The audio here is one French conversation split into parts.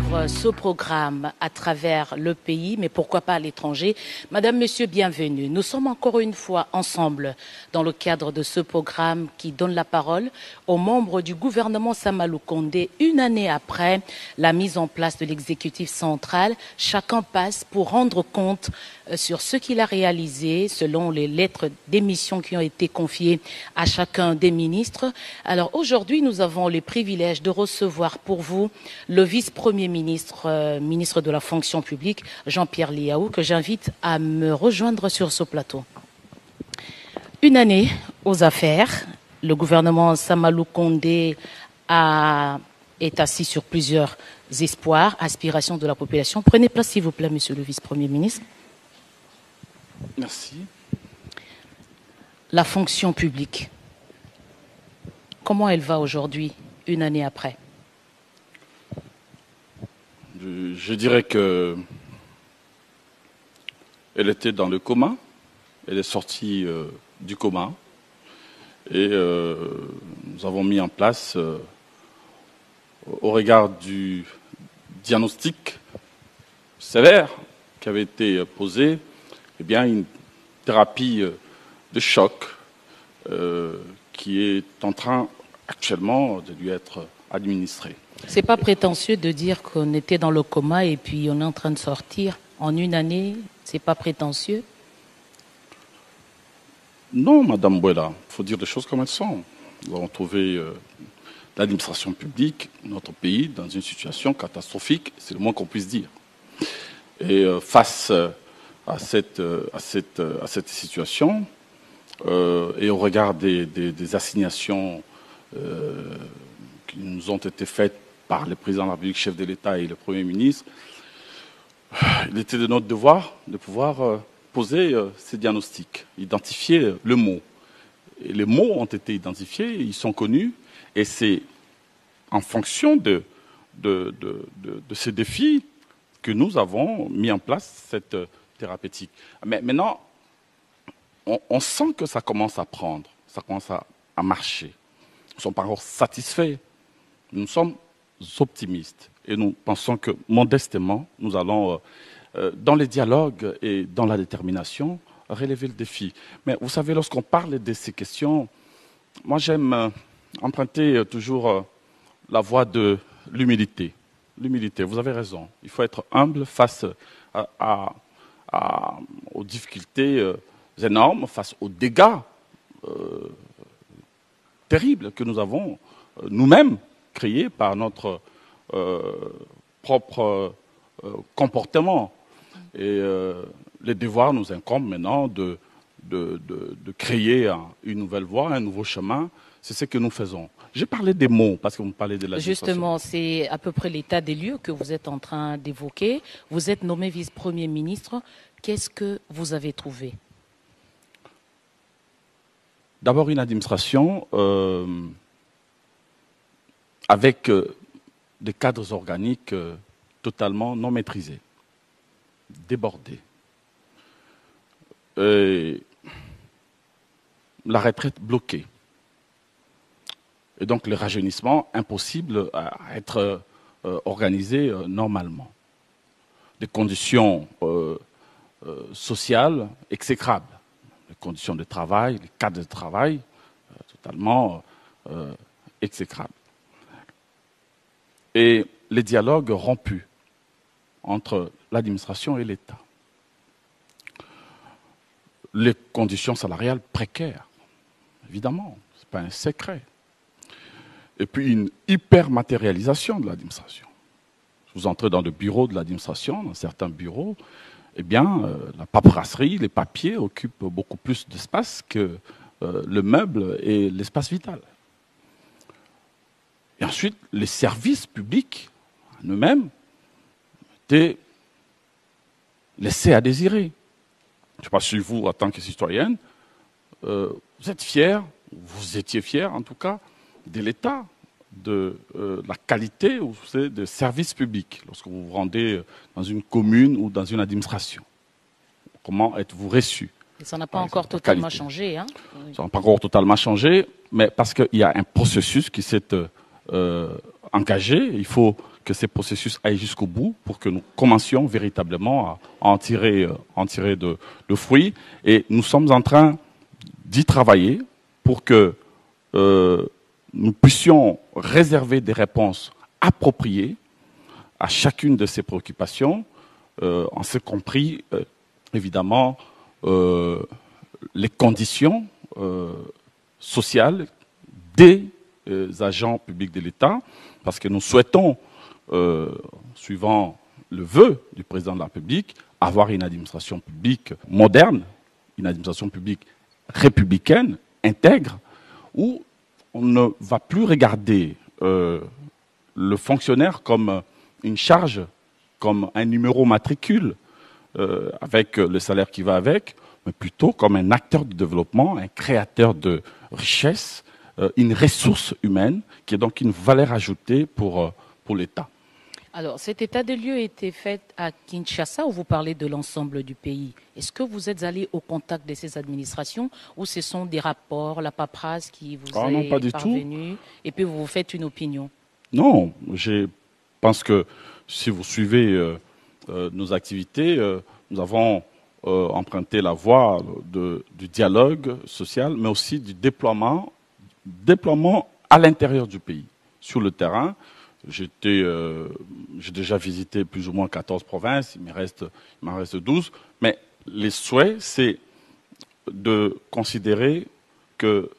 suivre ce programme à travers le pays, mais pourquoi pas à l'étranger. Madame, Monsieur, bienvenue. Nous sommes encore une fois ensemble dans le cadre de ce programme qui donne la parole aux membres du gouvernement Samalou Condé. Une année après la mise en place de l'exécutif central, chacun passe pour rendre compte sur ce qu'il a réalisé selon les lettres d'émission qui ont été confiées à chacun des ministres. Alors aujourd'hui, nous avons le privilège de recevoir pour vous le vice-premier ministre, ministre de la fonction publique, Jean-Pierre Liaou, que j'invite à me rejoindre sur ce plateau. Une année aux affaires, le gouvernement Samalou Condé est assis sur plusieurs espoirs, aspirations de la population. Prenez place, s'il vous plaît, monsieur le vice-premier ministre. Merci. La fonction publique, comment elle va aujourd'hui, une année après? Je dirais que elle était dans le coma, elle est sortie du coma et nous avons mis en place, au regard du diagnostic sévère qui avait été posé, eh bien, une thérapie de choc qui est en train actuellement de lui être administrée. C'est pas prétentieux de dire qu'on était dans le coma et puis on est en train de sortir en une année. C'est pas prétentieux? Non, Madame Bouela, il faut dire les choses comme elles sont. Nous avons trouvé l'administration publique, notre pays, dans une situation catastrophique, c'est le moins qu'on puisse dire. Et face à cette situation, et au regard des assignations qui nous ont été faites par le président de la République, chef de l'État et le Premier ministre, il était de notre devoir de pouvoir poser ces diagnostics, identifier le mot. Et les mots ont été identifiés, ils sont connus, et c'est en fonction de ces défis que nous avons mis en place cette thérapeutique. Mais maintenant, on sent que ça commence à prendre, ça commence à marcher. Nous ne sommes pas encore satisfaits. Nous sommes optimistes et nous pensons que modestement, nous allons, dans les dialogues et dans la détermination, relever le défi. Mais vous savez, lorsqu'on parle de ces questions, moi j'aime emprunter toujours la voie de l'humilité. L'humilité, vous avez raison. Il faut être humble face aux difficultés énormes, face aux dégâts terribles que nous avons nous-mêmes créés par notre propre comportement. Et les devoirs nous incombent maintenant de créer une nouvelle voie, un nouveau chemin. C'est ce que nous faisons. J'ai parlé des mots, parce que vous me parlez de la Justement, c'est à peu près l'état des lieux que vous êtes en train d'évoquer. Vous êtes nommé vice-premier ministre. Qu'est-ce que vous avez trouvé? D'abord, une administration avec des cadres organiques totalement non maîtrisés, débordés. Et la retraite bloquée. Et donc le rajeunissement impossible à être organisé normalement. Des conditions sociales exécrables. Les conditions de travail, les cadres de travail totalement exécrables. Et les dialogues rompus entre l'administration et l'État. Les conditions salariales précaires, évidemment, ce n'est pas un secret. Et puis une hypermatérialisation de l'administration. Vous entrez dans le bureau de l'administration, dans certains bureaux, eh bien, la paperasserie, les papiers occupent beaucoup plus d'espace que le meuble et l'espace vital. Et ensuite, les services publics, en eux-mêmes, étaient laissés à désirer. Je ne sais pas si vous, en tant que citoyenne, vous êtes fiers, vous étiez fiers en tout cas, de l'état de la qualité des services publics lorsque vous vous rendez dans une commune ou dans une administration. Comment êtes-vous reçu? Et ça n'a pas encore totalement changé. Hein? Ça n'a pas encore totalement changé, mais parce qu'il y a un processus qui s'est engagé. Il faut que ces processus aillent jusqu'au bout pour que nous commencions véritablement à en tirer de fruits. Et nous sommes en train d'y travailler pour que nous puissions réserver des réponses appropriées à chacune de ces préoccupations, en ce compris, évidemment, les conditions sociales des agents publics de l'État, parce que nous souhaitons, suivant le vœu du président de la République, avoir une administration publique moderne, une administration publique républicaine, intègre, où on ne va plus regarder le fonctionnaire comme une charge, comme un numéro matricule, avec le salaire qui va avec, mais plutôt comme un acteur de développement, un créateur de richesse, une ressource humaine, qui est donc une valeur ajoutée pour l'État. Alors, cet état des lieux a été fait à Kinshasa, où vous parlez de l'ensemble du pays. Est-ce que vous êtes allé au contact de ces administrations, ou ce sont des rapports, la paperasse qui vous est parvenue, et puis vous vous faites une opinion? Non, je pense que si vous suivez nos activités, nous avons emprunté la voie du dialogue social, mais aussi du déploiement à l'intérieur du pays, sur le terrain. J'ai déjà visité plus ou moins 14 provinces, il m'en reste 12, mais les souhaits, c'est de considérer que,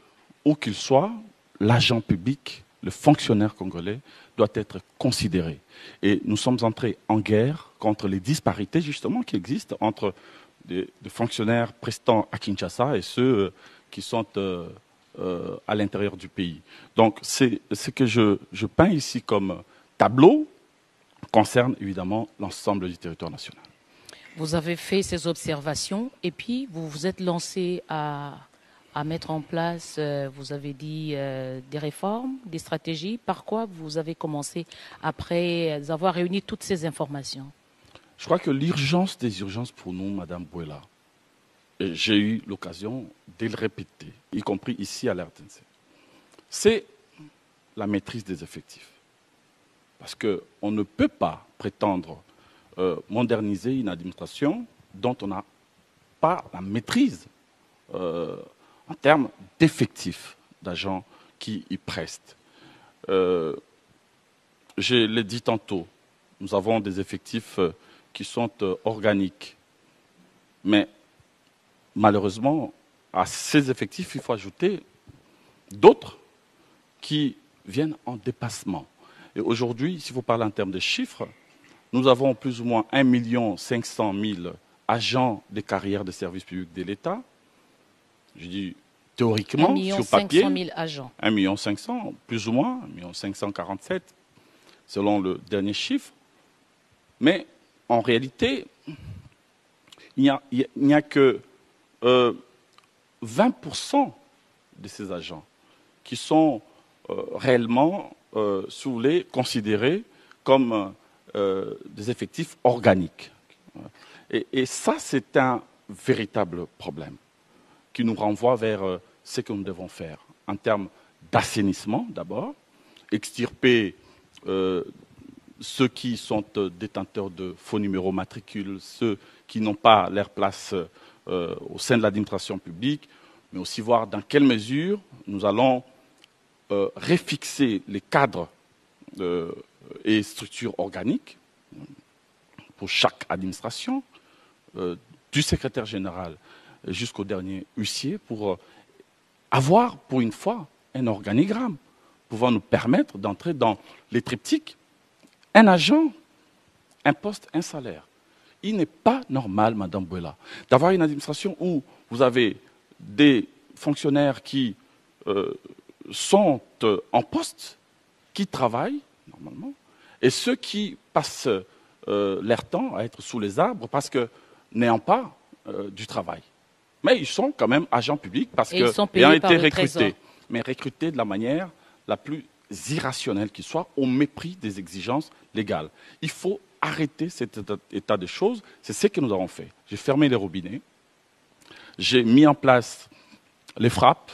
où qu'il soit, l'agent public, le fonctionnaire congolais, doit être considéré. Et nous sommes entrés en guerre contre les disparités, justement, qui existent entre des fonctionnaires prestants à Kinshasa et ceux qui sont à l'intérieur du pays. Donc, ce que je peins ici comme tableau concerne évidemment l'ensemble du territoire national. Vous avez fait ces observations et puis vous vous êtes lancé à mettre en place, vous avez dit, des réformes, des stratégies. Par quoi vous avez commencé après avoir réuni toutes ces informations? Je crois que l'urgence des urgences pour nous, Madame Bouela, et j'ai eu l'occasion de le répéter, y compris ici à l'RTNC, c'est la maîtrise des effectifs. Parce qu'on ne peut pas prétendre moderniser une administration dont on n'a pas la maîtrise en termes d'effectifs d'agents qui y prestent. Je l'ai dit tantôt, nous avons des effectifs qui sont organiques. Mais malheureusement, à ces effectifs, il faut ajouter d'autres qui viennent en dépassement. Et aujourd'hui, si vous parlez en termes de chiffres, nous avons plus ou moins 1 500 000 agents de carrière de services publics de l'État. Je dis théoriquement, sur papier, 1 500 000 agents. 1 500 000, plus ou moins, 1 547 000, selon le dernier chiffre. Mais en réalité, il n'y a que 20% de ces agents qui sont réellement, si vous voulez, considérés comme des effectifs organiques. Et ça, c'est un véritable problème qui nous renvoie vers ce que nous devons faire en termes d'assainissement, d'abord, extirper ceux qui sont détenteurs de faux numéros matricules, ceux qui n'ont pas leur place au sein de l'administration publique, mais aussi voir dans quelle mesure nous allons refixer les cadres et structures organiques pour chaque administration, du secrétaire général jusqu'au dernier huissier, pour avoir, pour une fois, un organigramme pouvant nous permettre d'entrer dans les triptyques. Un agent, un poste, un salaire. Il n'est pas normal, Madame Bouela, d'avoir une administration où vous avez des fonctionnaires qui sont en poste, qui travaillent normalement, et ceux qui passent leur temps à être sous les arbres parce que n'ayant pas du travail. Mais ils sont quand même agents publics parce qu'ils ont été recrutés. Mais recrutés de la manière la plus irrationnelle qui soit, au mépris des exigences légales. Il faut arrêter cet état de choses. C'est ce que nous avons fait. J'ai fermé les robinets. J'ai mis en place les frappes.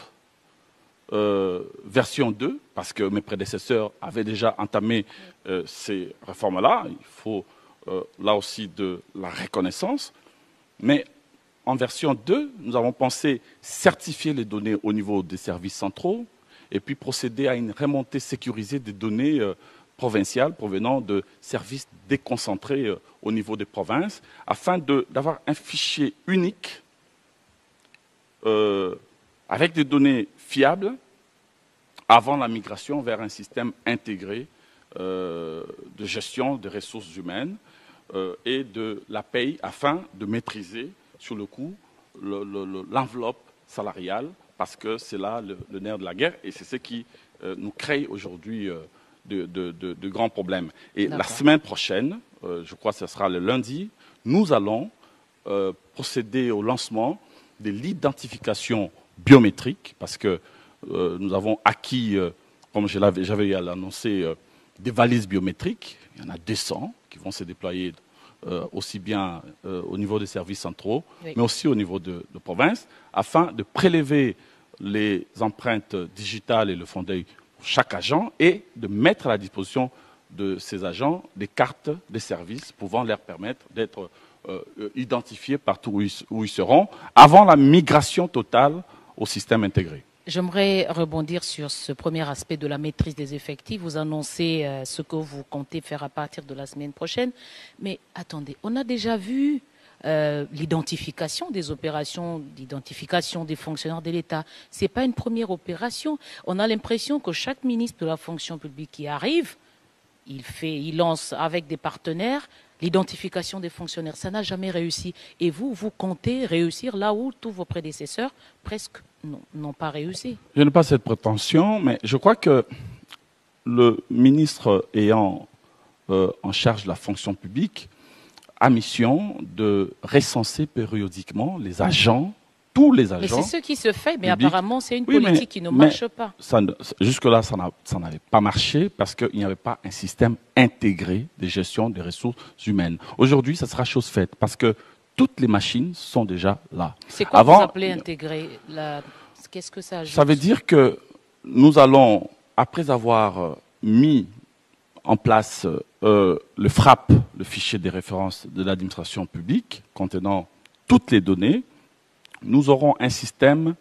version 2, parce que mes prédécesseurs avaient déjà entamé ces réformes-là. Il faut là aussi de la reconnaissance. Mais en version 2, nous avons pensé certifier les données au niveau des services centraux et puis procéder à une remontée sécurisée des données provinciales provenant de services déconcentrés au niveau des provinces, afin d'avoir un fichier unique avec des données fiables avant la migration vers un système intégré de gestion des ressources humaines et de la paye, afin de maîtriser sur le coup l'enveloppe salariale, parce que c'est là le nerf de la guerre et c'est ce qui nous crée aujourd'hui de grands problèmes. Et la semaine prochaine, je crois que ce sera le lundi, nous allons procéder au lancement de l'identification biométrique, parce que nous avons acquis, comme j'avais annoncé, des valises biométriques. Il y en a 200 qui vont se déployer aussi bien au niveau des services centraux, mais aussi au niveau de province, afin de prélever les empreintes digitales et le fond d'œil pour chaque agent et de mettre à la disposition de ces agents des cartes de services pouvant leur permettre d'être identifiés partout où ils seront avant la migration totale au système intégré. J'aimerais rebondir sur ce premier aspect de la maîtrise des effectifs. Vous annoncez ce que vous comptez faire à partir de la semaine prochaine. Mais attendez, on a déjà vu l'identification des opérations d'identification des fonctionnaires de l'État. Ce n'est pas une première opération. On a l'impression que chaque ministre de la fonction publique qui arrive, il lance avec des partenaires l'identification des fonctionnaires. Ça n'a jamais réussi. Et vous comptez réussir là où tous vos prédécesseurs presque n'ont pas réussi. Je n'ai pas cette prétention, mais je crois que le ministre ayant en charge de la fonction publique a mission de recenser périodiquement les agents, tous les agents. Mais c'est ce qui se fait, mais publics. Apparemment c'est une politique qui ne marche pas. Jusque-là, ça n'avait pas marché parce qu'il n'y avait pas un système intégré de gestion des ressources humaines. Aujourd'hui, ça sera chose faite parce que toutes les machines sont déjà là. C'est quoi vous appelez intégré? Qu'est-ce que ça ajoute? Ça veut dire que nous allons, après avoir mis en place le FRAP, le fichier des références de l'administration publique, contenant toutes les données, nous aurons un système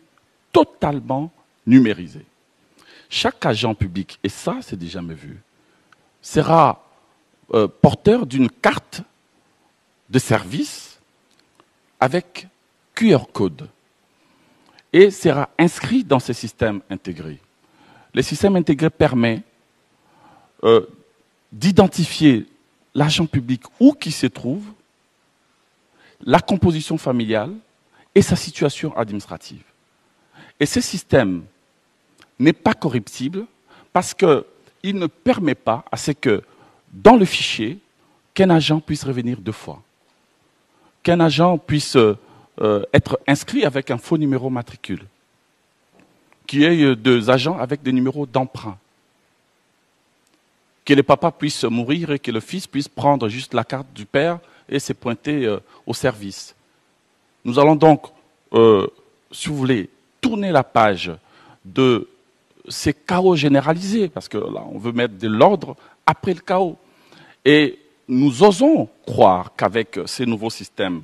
totalement numérisé. Chaque agent public, et ça c'est déjà vu, sera porteur d'une carte de service avec QR code et sera inscrit dans ces systèmes intégrés. Le système intégré permet d'identifier l'agent public où qu'il se trouve, la composition familiale et sa situation administrative. Et ce système n'est pas corruptible parce qu'il ne permet pas à ce que, dans le fichier, qu'un agent puisse revenir 2 fois. Qu'un agent puisse être inscrit avec un faux numéro matricule. Qu'il y ait 2 agents avec des numéros d'emprunt. Que le papa puisse mourir et que le fils puisse prendre juste la carte du père et se pointer au service. Nous allons donc, si vous voulez, tourner la page de ces chaos généralisés, parce que là, on veut mettre de l'ordre après le chaos. Et nous osons croire qu'avec ces nouveaux systèmes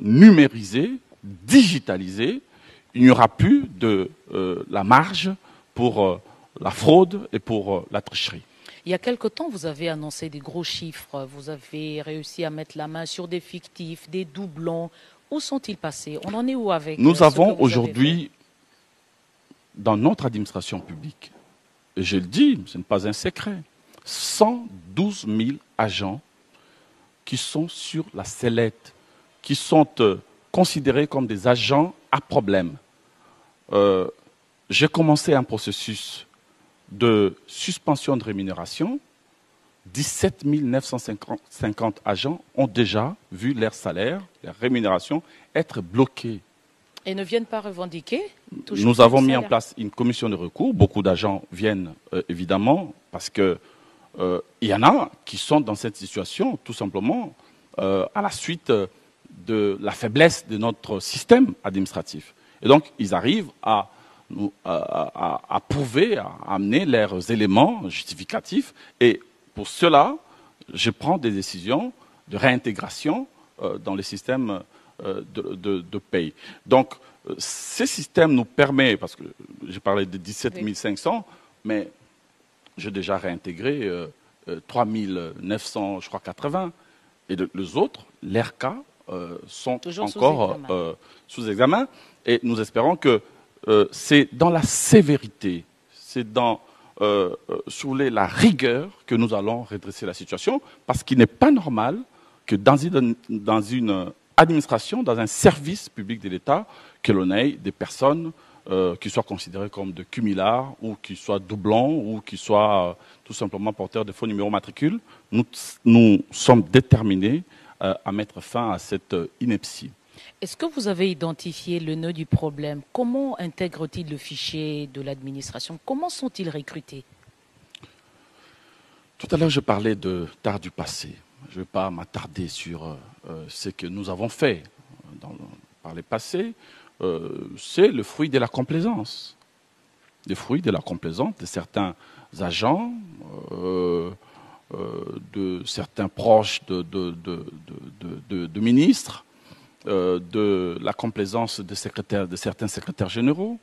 numérisés, digitalisés, il n'y aura plus de la marge pour la fraude et pour la tricherie. Il y a quelque temps, vous avez annoncé des gros chiffres. Vous avez réussi à mettre la main sur des fictifs, des doublons. Où sont-ils passés? On en est où avec Nous avons aujourd'hui, dans notre administration publique, et je le dis, ce n'est pas un secret, 112 000 agents qui sont sur la sellette, qui sont considérés comme des agents à problème. J'ai commencé un processus de suspension de rémunération. 17 950 agents ont déjà vu leur salaire, leur rémunération être bloqués. Et ne viennent pas revendiquer? Nous avons mis en place une commission de recours. Beaucoup d'agents viennent évidemment parce que il y en a qui sont dans cette situation tout simplement à la suite de la faiblesse de notre système administratif. Et donc ils arrivent à à prouver, à amener leurs éléments justificatifs. Et pour cela, je prends des décisions de réintégration dans les systèmes de paye. Donc, ces systèmes nous permettent, parce que j'ai parlé de 17 500, mais j'ai déjà réintégré 3 900, je crois, 80. Et les autres, leurs cas, sont toujours encore sous examen. Et nous espérons que c'est dans la sévérité, c'est dans la rigueur que nous allons redresser la situation, parce qu'il n'est pas normal que dans une administration, dans un service public de l'État, que l'on ait des personnes qui soient considérées comme de cumulards, ou qui soient doublons, ou qui soient tout simplement porteurs de faux numéros matricules. Nous sommes déterminés à mettre fin à cette ineptie. Est-ce que vous avez identifié le nœud du problème? Comment intègrent-ils le fichier de l'administration? Comment sont-ils recrutés? Tout à l'heure, je parlais de tard du passé. Je ne vais pas m'attarder sur ce que nous avons fait par le passé. C'est le fruit de la complaisance. Le fruit de la complaisance de certains agents, de certains proches de ministres, de la complaisance de certains secrétaires généraux.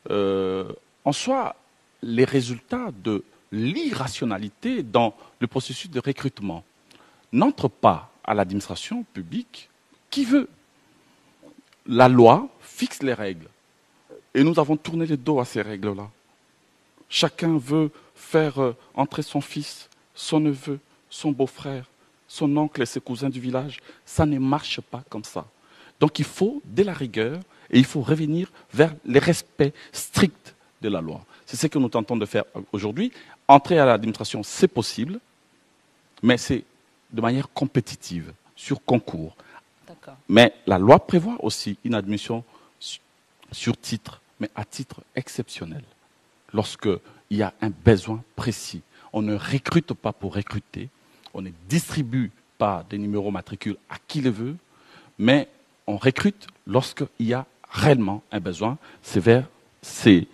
En soi, les résultats de l'irrationalité dans le processus de recrutement n'entrent pas à l'administration publique qui veut. La loi fixe les règles. Et nous avons tourné le dos à ces règles-là. Chacun veut faire entrer son fils, son neveu, son beau-frère, son oncle et ses cousins du village. Ça ne marche pas comme ça. Donc il faut de la rigueur et il faut revenir vers le respect strict de la loi. C'est ce que nous tentons de faire aujourd'hui. Entrer à l'administration, c'est possible, mais c'est de manière compétitive, sur concours. Mais la loi prévoit aussi une admission sur titre, mais à titre exceptionnel. Lorsqu'il y a un besoin précis, on ne recrute pas pour recruter, on ne distribue pas des numéros matricules à qui le veut, mais on recrute lorsqu'il y a réellement un besoin. C'est vers ces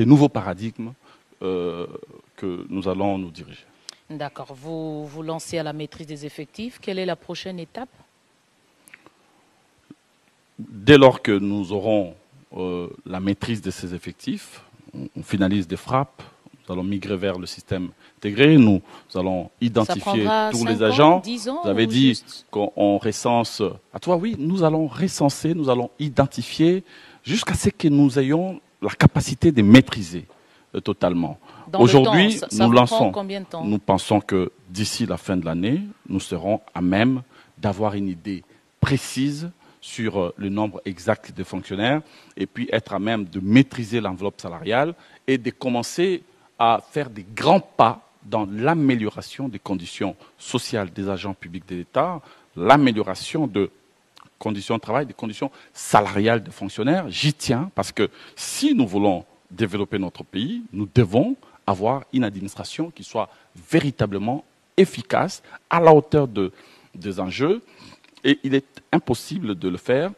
nouveaux paradigmes que nous allons nous diriger. D'accord. Vous vous lancez à la maîtrise des effectifs. Quelle est la prochaine étape? Dès lors que nous aurons la maîtrise de ces effectifs, on finalise des frappes, nous allons migrer vers le système intégré, nous allons identifier tous les agents. 10 ans, vous avez dit qu'on recense. À toi, oui, nous allons recenser, nous allons identifier jusqu'à ce que nous ayons la capacité de maîtriser totalement. Aujourd'hui, nous lançons. Combien de temps? Nous pensons que d'ici la fin de l'année, nous serons à même d'avoir une idée précise sur le nombre exact de fonctionnaires et puis être à même de maîtriser l'enveloppe salariale et de commencer à faire des grands pas dans l'amélioration des conditions sociales des agents publics de l'État, l'amélioration de conditions de travail, des conditions salariales des fonctionnaires. J'y tiens parce que si nous voulons développer notre pays, nous devons avoir une administration qui soit véritablement efficace, à la hauteur des enjeux. Et il est impossible de le faire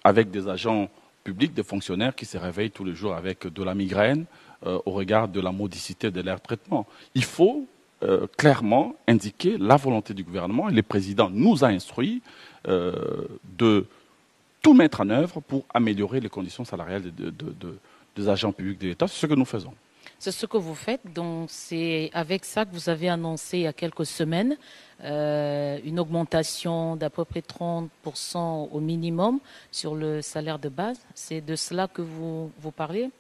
avec des agents publics, des fonctionnaires qui se réveillent tous les jours avec de la migraine au regard de la modicité de leur traitement. Il faut clairement indiquer la volonté du gouvernement, et le président nous a instruit de tout mettre en œuvre pour améliorer les conditions salariales des agents publics de l'État. C'est ce que nous faisons. C'est ce que vous faites, donc c'est avec ça que vous avez annoncé il y a quelques semaines une augmentation d'à peu près 30% au minimum sur le salaire de base. C'est de cela que vous parlez?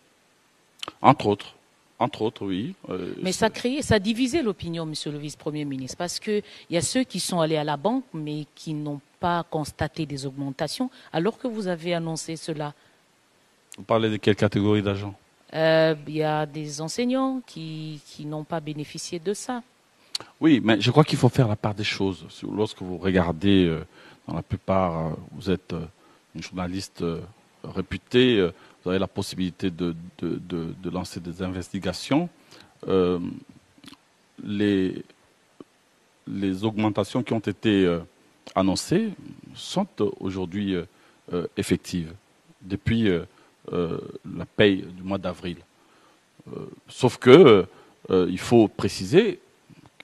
Entre autres, oui. Mais ça a divisé l'opinion, monsieur le vice-premier ministre, parce qu'il y a ceux qui sont allés à la banque, mais qui n'ont pas constaté des augmentations, alors que vous avez annoncé cela. Vous parlez de quelle catégorie d'agents? Il y a des enseignants qui n'ont pas bénéficié de ça. Oui, mais je crois qu'il faut faire la part des choses. Lorsque vous regardez, dans la plupart, vous êtes une journaliste réputée, vous avez la possibilité de lancer des investigations. Les augmentations qui ont été annoncées sont aujourd'hui effectives. Depuis la paye du mois d'avril. Sauf que il faut préciser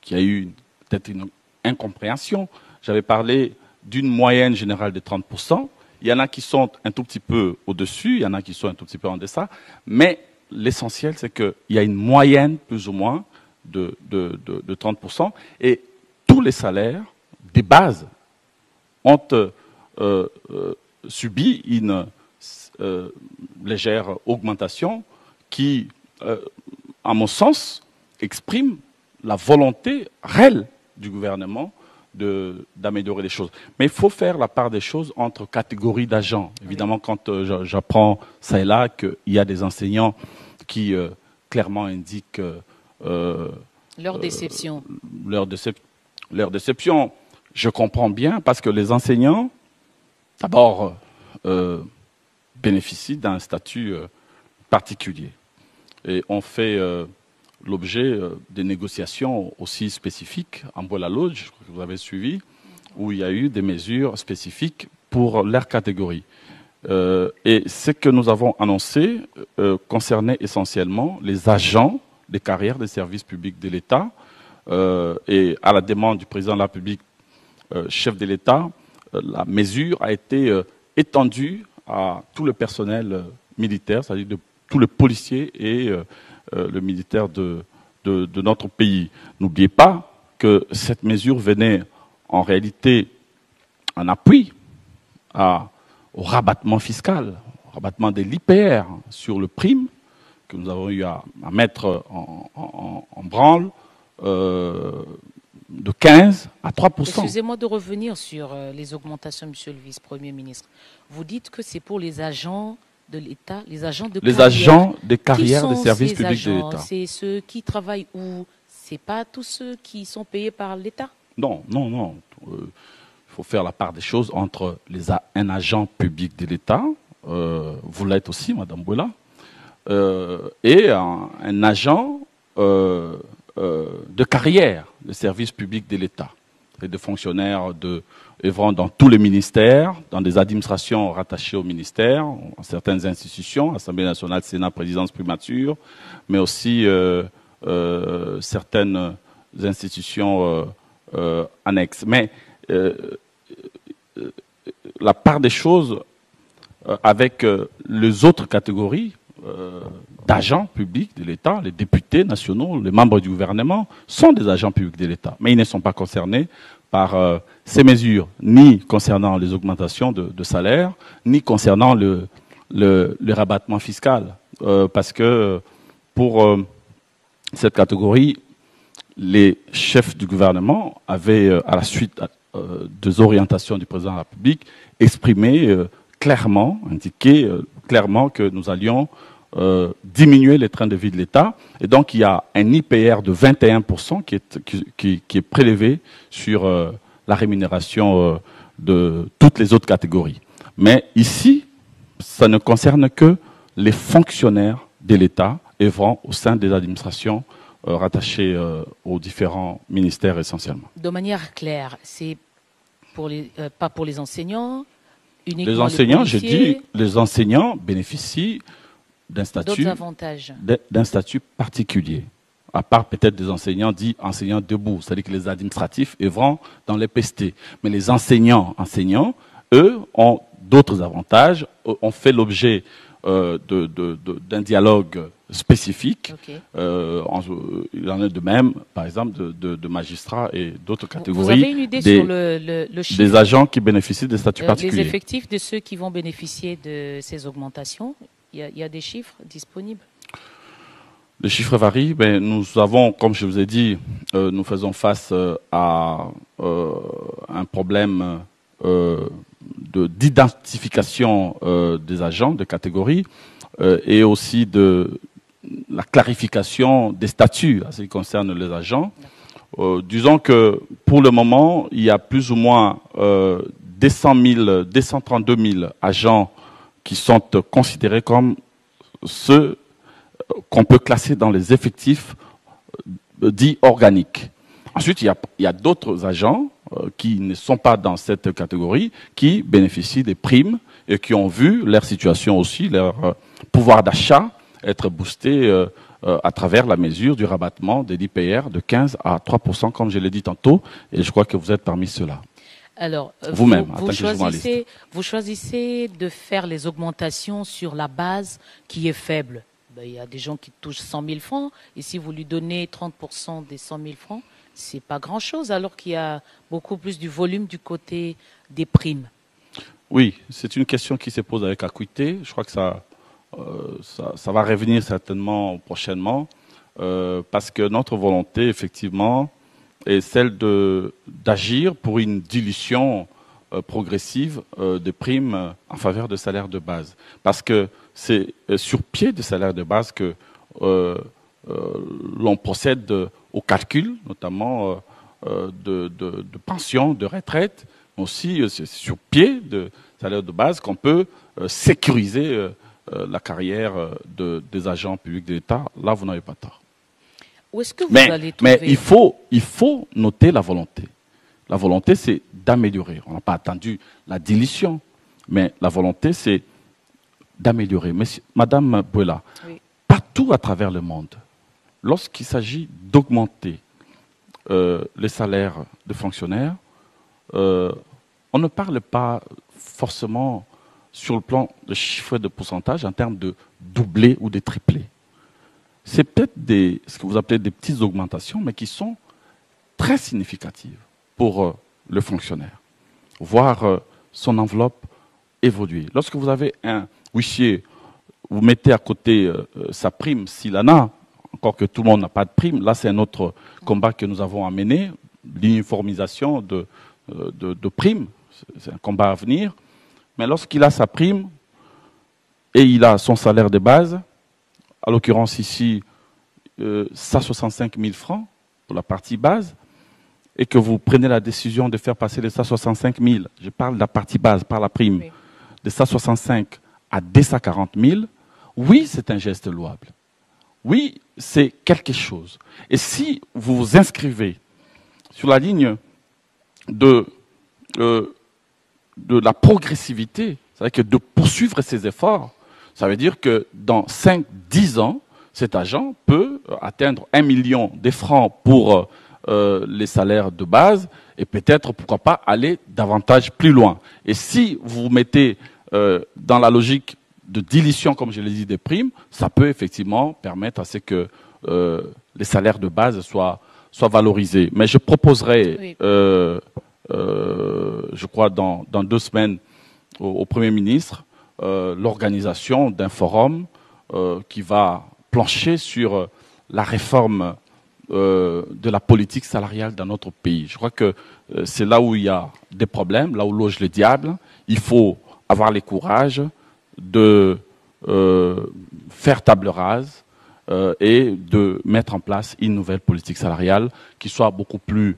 qu'il y a eu peut-être une incompréhension. J'avais parlé d'une moyenne générale de 30%. Il y en a qui sont un tout petit peu au-dessus, il y en a qui sont un tout petit peu en deçà, mais l'essentiel, c'est qu'il y a une moyenne, plus ou moins, de 30%, et tous les salaires des bases ont subi une légère augmentation qui, à mon sens, exprime la volonté réelle du gouvernement d'améliorer les choses. Mais il faut faire la part des choses entre catégories d'agents. Évidemment, quand j'apprends ça et là qu'il y a des enseignants qui clairement indiquent leur déception. Leur déception, je comprends bien, parce que les enseignants, d'abord, bénéficient d'un statut particulier. Et on fait l'objet des négociations aussi spécifiques en Bois-la-Lodge, je crois que vous avez suivi, où il y a eu des mesures spécifiques pour leur catégorie. Et ce que nous avons annoncé concernait essentiellement les agents des carrières des services publics de l'État. Et à la demande du président de la République, chef de l'État, la mesure a été étendue à tout le personnel militaire, c'est-à-dire de tous les policiers et le militaire de notre pays. N'oubliez pas que cette mesure venait en réalité en appui au rabattement fiscal, au rabattement de l'IPR sur le prime que nous avons eu à mettre en branle de 15 à 3%. Excusez-moi de revenir sur les augmentations, monsieur le vice-premier ministre. Vous dites que c'est pour les agents de l'État, les agents de carrière. Agents des carrières des services publics de l'État. C'est ceux qui travaillent où? C'est pas tous ceux qui sont payés par l'État? Non. Il faut faire la part des choses entre un agent public de l'État, vous l'êtes aussi, Madame Bouela, et un agent de carrière des services publics de l'État. Et des fonctionnaires œuvrant dans tous les ministères, dans des administrations rattachées au ministère, dans certaines institutions, Assemblée nationale, Sénat, présidence, primature, mais aussi certaines institutions annexes. Mais la part des choses avec les autres catégories d'agents publics de l'État, les députés nationaux, les membres du gouvernement, sont des agents publics de l'État. Mais ils ne sont pas concernés par ces mesures, ni concernant les augmentations de salaire, ni concernant le rabattement fiscal. Parce que pour cette catégorie, les chefs du gouvernement avaient, à la suite des orientations du président de la République, exprimé clairement, indiqué clairement que nous allions diminuer les trains de vie de l'État. Et donc, il y a un IPR de 21% qui est prélevé sur la rémunération de toutes les autres catégories. Mais ici, ça ne concerne que les fonctionnaires de l'État œuvrant au sein des administrations rattachées aux différents ministères essentiellement. De manière claire, c'est pas pour les enseignants, uniquement les enseignants, j'ai dit, les enseignants bénéficient d'un statut particulier, à part peut-être des enseignants dits enseignants debout, c'est-à-dire que les administratifs œuvrant dans les PST. Mais les enseignants, eux, ont d'autres avantages, ont fait l'objet d'un dialogue spécifique. Okay. Il en est de même, par exemple, de magistrats et d'autres catégories. Vous avez une idée sur le chiffre des agents qui bénéficient des statuts particuliers? Les effectifs de ceux qui vont bénéficier de ces augmentations, il y a des chiffres disponibles? Les chiffres varient, mais nous avons, comme je vous ai dit, nous faisons face à un problème d'identification des agents de catégorie et aussi de la clarification des statuts en ce qui concerne les agents. Disons que pour le moment, il y a plus ou moins 232 000 agents qui sont considérés comme ceux qu'on peut classer dans les effectifs dits organiques. Ensuite, il y a d'autres agents qui ne sont pas dans cette catégorie, qui bénéficient des primes et qui ont vu leur situation aussi, leur pouvoir d'achat être boosté à travers la mesure du rabattement des IPR de 15 à 3%, comme je l'ai dit tantôt, et je crois que vous êtes parmi ceux-là. Alors, vous-même, en tant que journaliste. Vous choisissez de faire les augmentations sur la base qui est faible. Ben, il y a des gens qui touchent 100 000 francs, et si vous lui donnez 30% des 100 000 francs, c'est pas grand-chose, alors qu'il y a beaucoup plus du volume du côté des primes. Oui, c'est une question qui se pose avec acuité. Je crois que ça va revenir certainement prochainement, parce que notre volonté, effectivement, est celle d'agir pour une dilution progressive des primes en faveur de salaires de base. Parce que c'est sur pied de salaires de base que l'on procède au calcul, notamment de pensions, de retraite, mais aussi c'est sur pied de salaires de base qu'on peut sécuriser la carrière des agents publics de l'État. Là, vous n'avez pas tort. Où est-ce que vous allez trouver... Mais il faut noter la volonté. La volonté, c'est d'améliorer. On n'a pas attendu la dilution, mais la volonté, c'est d'améliorer. Madame Bouela, oui, partout à travers le monde, lorsqu'il s'agit d'augmenter les salaires des fonctionnaires, on ne parle pas forcément sur le plan de chiffre de pourcentage en termes de doubler ou de tripler. C'est peut-être ce que vous appelez des petites augmentations, mais qui sont très significatives pour le fonctionnaire. Voir son enveloppe évoluer. Lorsque vous avez un huissier, vous mettez à côté sa prime, s'il en a, encore que tout le monde n'a pas de prime, là c'est un autre combat que nous avons à mener, l'uniformisation de primes, c'est un combat à venir. Mais lorsqu'il a sa prime et il a son salaire de base, à l'occurrence ici, 165 000 francs pour la partie base, et que vous prenez la décision de faire passer les 165 000, je parle de la partie base par la prime, oui, de 165 à 240 000, oui, c'est un geste louable. Oui, c'est quelque chose. Et si vous vous inscrivez sur la ligne de la progressivité, c'est-à-dire que de poursuivre ses efforts, ça veut dire que dans 5-10 ans, cet agent peut atteindre 1 million de francs pour les salaires de base et peut-être, pourquoi pas, aller davantage plus loin. Et si vous vous mettez dans la logique de dilution, comme je l'ai dit, des primes, ça peut effectivement permettre à ce que les salaires de base soient valorisés. Mais je proposerai, oui, je crois, dans 2 semaines, au Premier ministre, l'organisation d'un forum qui va plancher sur la réforme de la politique salariale dans notre pays. Je crois que c'est là où il y a des problèmes, là où loge le diable. Il faut avoir le courage de faire table rase et de mettre en place une nouvelle politique salariale qui soit beaucoup plus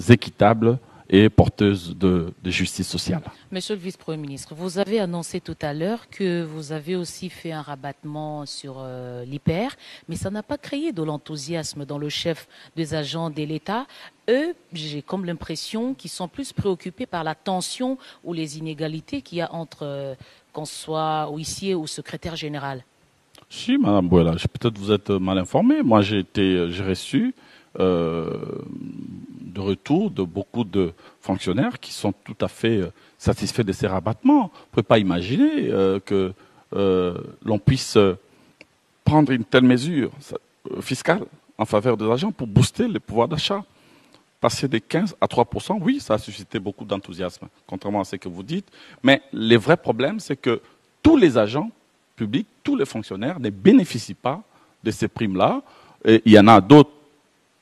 équitable et porteuse de justice sociale. Monsieur le vice-premier ministre, vous avez annoncé tout à l'heure que vous avez aussi fait un rabattement sur l'IPR, mais ça n'a pas créé de l'enthousiasme dans le chef des agents de l'État. Eux, j'ai comme l'impression qu'ils sont plus préoccupés par la tension ou les inégalités qu'il y a entre qu'on soit huissier ou secrétaire général. Si, Madame Bouela, peut-être vous êtes mal informée. Moi, j'ai reçu de retour de beaucoup de fonctionnaires qui sont tout à fait satisfaits de ces rabattements. Vous ne pouvez pas imaginer que l'on puisse prendre une telle mesure fiscale en faveur des agents pour booster le pouvoir d'achat. Passer de 15 à 3%, oui, ça a suscité beaucoup d'enthousiasme, contrairement à ce que vous dites. Mais le vrai problème, c'est que tous les agents publics, tous les fonctionnaires ne bénéficient pas de ces primes-là. Et il y en a d'autres,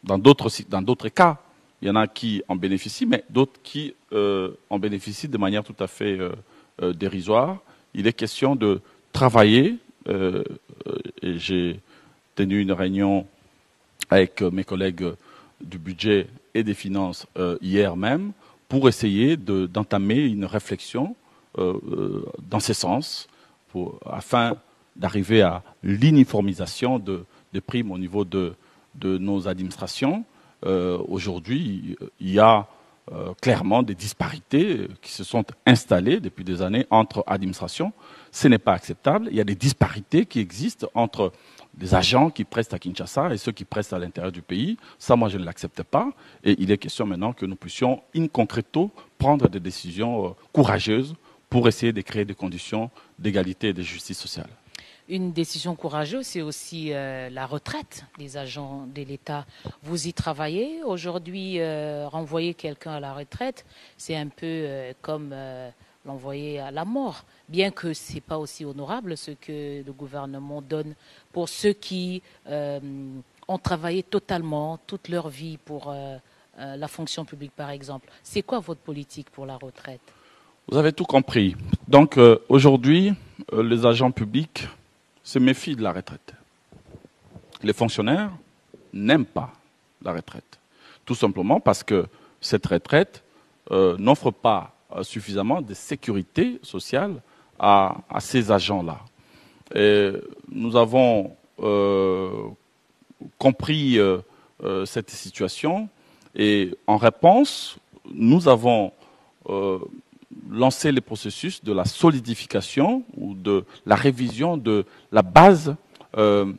dans d'autres cas, il y en a qui en bénéficient, mais d'autres qui en bénéficient de manière tout à fait dérisoire. Il est question de travailler, et j'ai tenu une réunion avec mes collègues du budget et des finances hier même, pour essayer d'entamer une réflexion dans ce sens, afin d'arriver à l'uniformisation des primes au niveau de nos administrations. Aujourd'hui, il y a clairement des disparités qui se sont installées depuis des années entre administrations. Ce n'est pas acceptable. Il y a des disparités qui existent entre des agents qui prestent à Kinshasa et ceux qui prestent à l'intérieur du pays. Ça, moi, je ne l'accepte pas. Et il est question maintenant que nous puissions, in concreto, prendre des décisions courageuses pour essayer de créer des conditions d'égalité et de justice sociale. Une décision courageuse, c'est aussi la retraite des agents de l'État. Vous y travaillez. Aujourd'hui, renvoyer quelqu'un à la retraite, c'est un peu comme l'envoyer à la mort. Bien que ce n'est pas aussi honorable ce que le gouvernement donne pour ceux qui ont travaillé totalement toute leur vie pour la fonction publique, par exemple. C'est quoi votre politique pour la retraite? Vous avez tout compris. Donc aujourd'hui, les agents publics se méfient de la retraite. Les fonctionnaires n'aiment pas la retraite. Tout simplement parce que cette retraite n'offre pas suffisamment de sécurité sociale à ces agents-là. Et nous avons compris cette situation et en réponse, nous avons lancer les processus de la solidification ou de la révision de la base de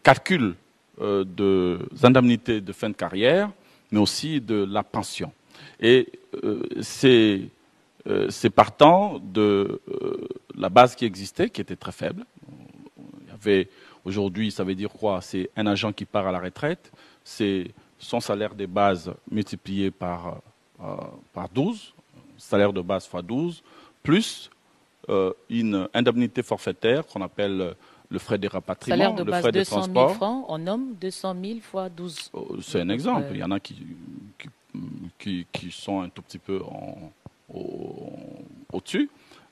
calcul des indemnités de fin de carrière, mais aussi de la pension. Et c'est partant de la base qui existait, qui était très faible. Il y avait aujourd'hui, ça veut dire quoi? C'est un agent qui part à la retraite, c'est son salaire de base multiplié par 12, salaire de base fois 12, plus une indemnité forfaitaire qu'on appelle le frais de rapatriement, salaire de le base frais de 200 000 transport. francs, on nomme 200 000 fois 12. C'est un exemple. Il y en a qui sont un tout petit peu au-dessus.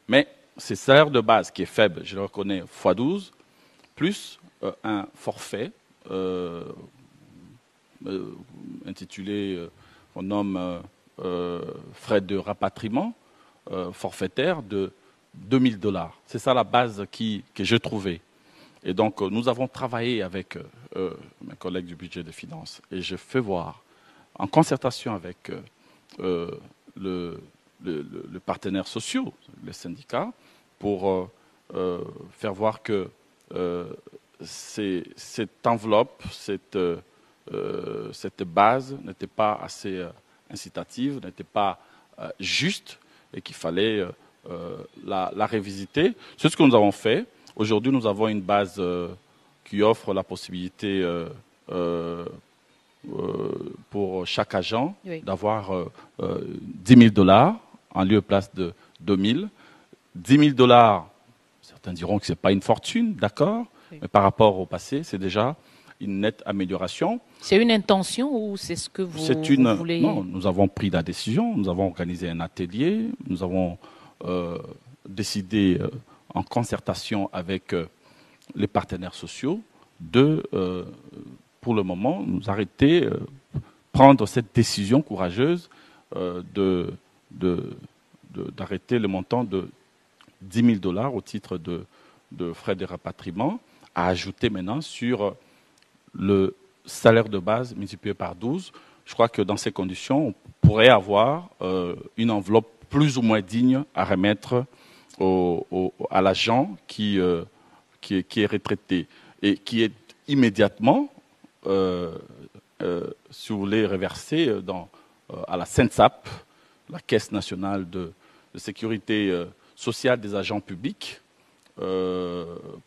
Mais c'est salaire de base qui est faible, je le reconnais, fois 12, plus un forfait intitulé, on nomme frais de rapatriement forfaitaire de $2000. C'est ça la base que j'ai trouvée. Et donc, nous avons travaillé avec mes collègues du budget des finances et je fais voir, en concertation avec le partenaire social, les syndicats, pour faire voir que cette enveloppe, cette base n'était pas assez incitative, n'était pas juste et qu'il fallait la révisiter. C'est ce que nous avons fait. Aujourd'hui, nous avons une base qui offre la possibilité pour chaque agent d'avoir $10 000 en lieu et place de 2000. $10 000, certains diront que ce n'est pas une fortune, d'accord, mais par rapport au passé, c'est déjà une nette amélioration. C'est une intention ou c'est ce que vous voulez? Non, nous avons pris la décision, nous avons organisé un atelier, nous avons décidé en concertation avec les partenaires sociaux de, pour le moment, nous arrêter, prendre cette décision courageuse d'arrêter le montant de $10 000 au titre de frais de rapatriement, à ajouter maintenant sur le salaire de base multiplié par 12. Je crois que dans ces conditions, on pourrait avoir une enveloppe plus ou moins digne à remettre à l'agent qui est retraité et qui est immédiatement, si vous voulez, reversé à la CENSAP, la Caisse nationale de sécurité sociale des agents publics,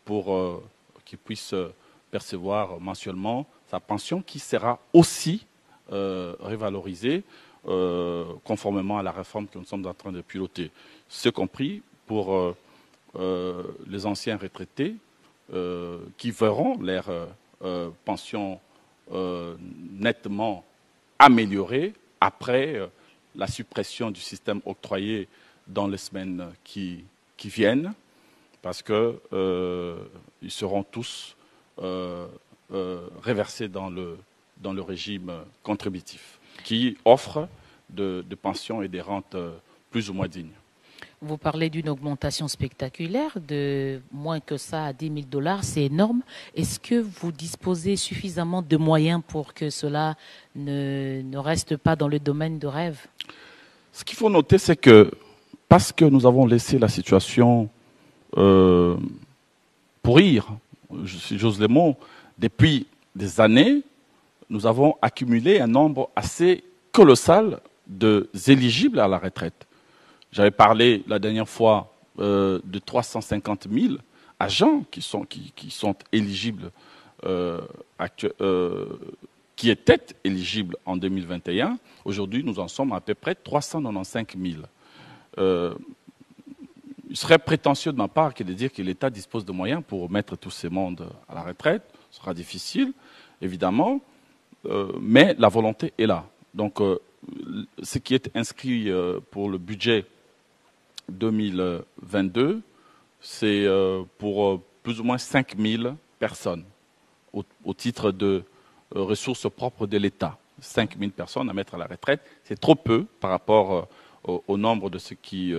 pour qu'ils puissent percevoir mensuellement sa pension qui sera aussi revalorisée conformément à la réforme que nous sommes en train de piloter. Ce compris pour les anciens retraités qui verront leur pension nettement améliorée après la suppression du système octroyé dans les semaines qui viennent, parce que ils seront tous reversés dans le régime contributif, qui offre de pensions et des rentes plus ou moins dignes. Vous parlez d'une augmentation spectaculaire de moins que ça à 10 000 $, c'est énorme. Est-ce que vous disposez suffisamment de moyens pour que cela ne reste pas dans le domaine de rêve? Ce qu'il faut noter, c'est que parce que nous avons laissé la situation pourrir, si j'ose les mots, depuis des années, nous avons accumulé un nombre assez colossal d'éligibles à la retraite. J'avais parlé la dernière fois de 350 000 agents qui sont éligibles, qui étaient éligibles en 2021. Aujourd'hui, nous en sommes à peu près 395 000. Il serait prétentieux de ma part que de dire que l'État dispose de moyens pour mettre tous ces mondes à la retraite. Ce sera difficile, évidemment, mais la volonté est là. Donc, ce qui est inscrit pour le budget 2022, c'est pour plus ou moins 5 000 personnes au titre de ressources propres de l'État. 5 000 personnes à mettre à la retraite, c'est trop peu par rapport au nombre de ceux qui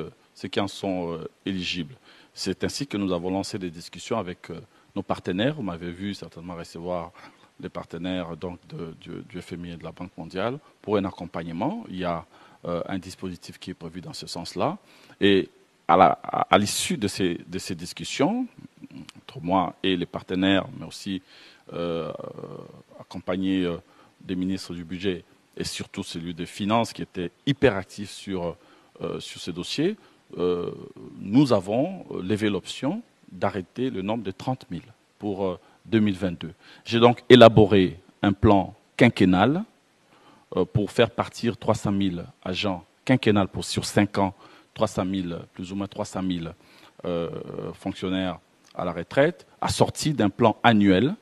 en sont éligibles. C'est ainsi que nous avons lancé des discussions avec nos partenaires. Vous m'avez vu certainement recevoir les partenaires donc, du FMI et de la Banque mondiale pour un accompagnement. Il y a un dispositif qui est prévu dans ce sens-là. Et à l'issue de ces discussions, entre moi et les partenaires, mais aussi accompagné des ministres du budget et surtout celui des finances qui était hyper actif sur ces dossiers, nous avons levé l'option d'arrêter le nombre de 30 000 pour 2022. J'ai donc élaboré un plan quinquennal pour faire partir 300 000 agents quinquennal sur 5 ans, 300 000, plus ou moins 300 000 fonctionnaires à la retraite, assorti d'un plan annuel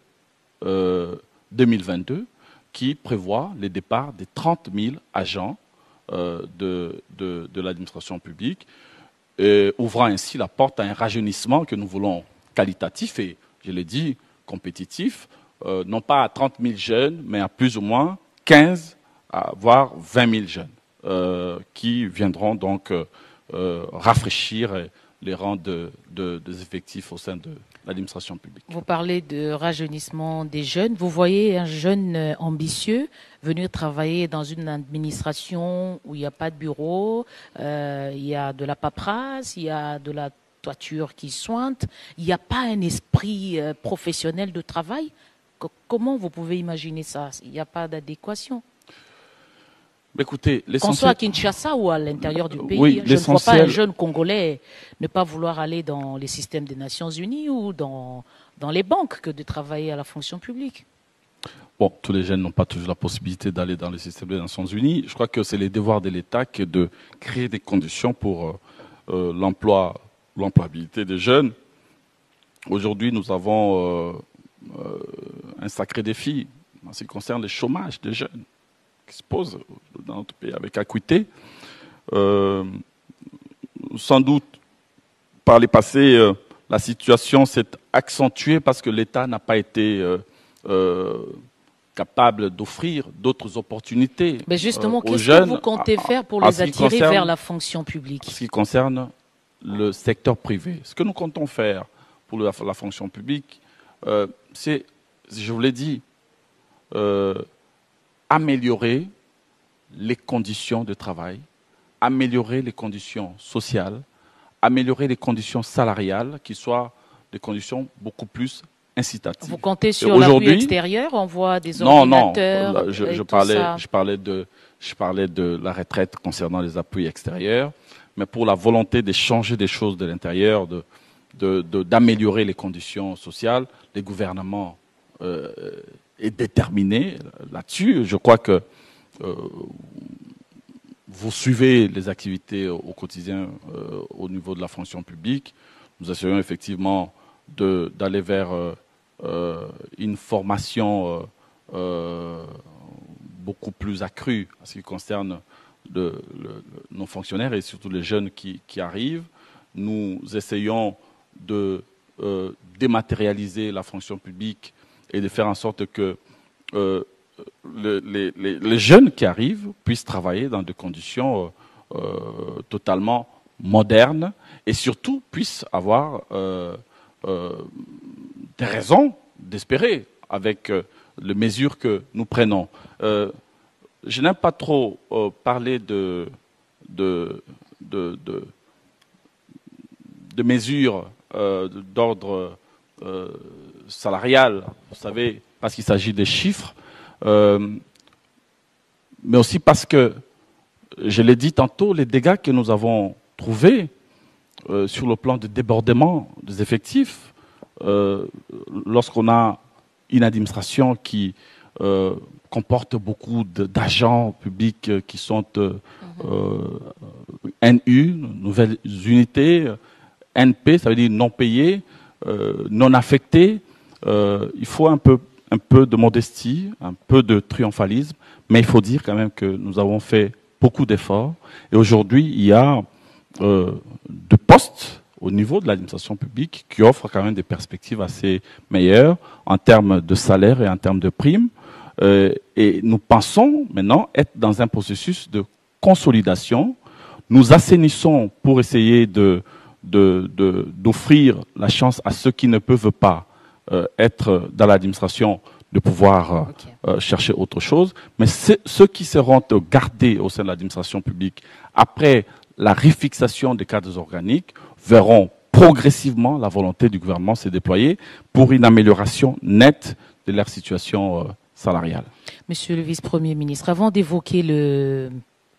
2022 qui prévoit le départ des 30 000 agents de l'administration publique, ouvrant ainsi la porte à un rajeunissement que nous voulons qualitatif et, je l'ai dit, compétitif, non pas à 30 000 jeunes, mais à plus ou moins 15, voire 20 000 jeunes, qui viendront donc rafraîchir les rangs des effectifs au sein de l'administration publique. Vous parlez de rajeunissement des jeunes. Vous voyez un jeune ambitieux venir travailler dans une administration où il n'y a pas de bureau, il y a de la paperasse, il y a de la toiture qui sointe, il n'y a pas un esprit professionnel de travail. Comment vous pouvez imaginer ça? Il n'y a pas d'adéquation. Écoutez, qu'on soit à Kinshasa ou à l'intérieur du pays, oui, je ne vois pas un jeune Congolais ne pas vouloir aller dans les systèmes des Nations Unies ou dans les banques que de travailler à la fonction publique. Bon, tous les jeunes n'ont pas toujours la possibilité d'aller dans les systèmes des Nations Unies. Je crois que c'est les devoirs de l'État que de créer des conditions pour l'employabilité des jeunes. Aujourd'hui, nous avons un sacré défi en ce qui concerne le chômage des jeunes qui se pose dans notre pays avec acuité. Sans doute, par les passés, la situation s'est accentuée parce que l'État n'a pas été capable d'offrir d'autres opportunités mais justement, aux jeunes. Qu'est-ce que vous comptez faire pour les attirer vers la fonction publique? En ce qui concerne le secteur privé, ce que nous comptons faire pour la fonction publique, c'est, je vous l'ai dit, améliorer les conditions de travail, améliorer les conditions sociales, améliorer les conditions salariales, qui soient des conditions beaucoup plus incitatives. Vous comptez sur l'appui extérieur? On voit des ordinateurs? Non, je parlais de la retraite concernant les appuis extérieurs, mais pour la volonté de changer des choses de l'intérieur, d'améliorer les conditions sociales, les gouvernements est déterminé là-dessus. Je crois que vous suivez les activités au quotidien au niveau de la fonction publique. Nous essayons effectivement d'aller vers une formation beaucoup plus accrue en ce qui concerne nos fonctionnaires et surtout les jeunes qui arrivent. Nous essayons de dématérialiser la fonction publique et de faire en sorte que les jeunes qui arrivent puissent travailler dans des conditions totalement moderne et surtout puisse avoir des raisons d'espérer avec les mesures que nous prenons. Je n'aime pas trop parler de mesures d'ordre salarial, vous savez, parce qu'il s'agit des chiffres, mais aussi parce que, je l'ai dit tantôt, les dégâts que nous avons trouvés sur le plan de débordement des effectifs, lorsqu'on a une administration qui comporte beaucoup d'agents publics qui sont NU, nouvelles unités, NP, ça veut dire non payés, non affectés. Il faut un peu de modestie, un peu de triomphalisme, mais il faut dire quand même que nous avons fait beaucoup d'efforts. Et aujourd'hui, il y a de postes au niveau de l'administration publique qui offrent quand même des perspectives assez meilleures en termes de salaire et en termes de primes. Et nous pensons maintenant être dans un processus de consolidation. Nous assainissons pour essayer d'offrir la chance à ceux qui ne peuvent pas être dans l'administration de pouvoir chercher autre chose. Mais ceux qui seront gardés au sein de l'administration publique après la refixation des cadres organiques verront progressivement la volonté du gouvernement se déployer pour une amélioration nette de leur situation salariale. Monsieur le vice-premier ministre, avant d'évoquer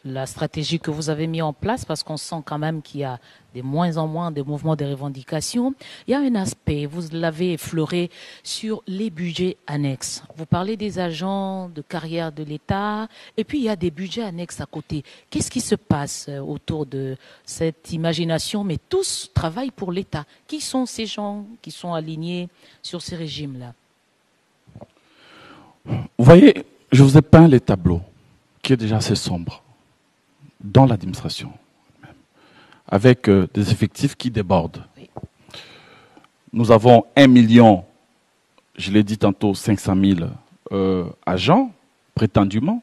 la stratégie que vous avez mise en place, parce qu'on sent quand même qu'il y a de moins en moins de mouvements de revendication, il y a un aspect, vous l'avez effleuré, sur les budgets annexes. Vous parlez des agents de carrière de l'État, et puis il y a des budgets annexes à côté. Qu'est-ce qui se passe autour de cette imagination? Mais tous travaillent pour l'État. Qui sont ces gens qui sont alignés sur ces régimes-là? Vous voyez, je vous ai peint les tableaux, qui est déjà assez sombre, dans l'administration, avec des effectifs qui débordent. Oui. Nous avons 1 million, je l'ai dit tantôt, 500 000 agents, prétendument.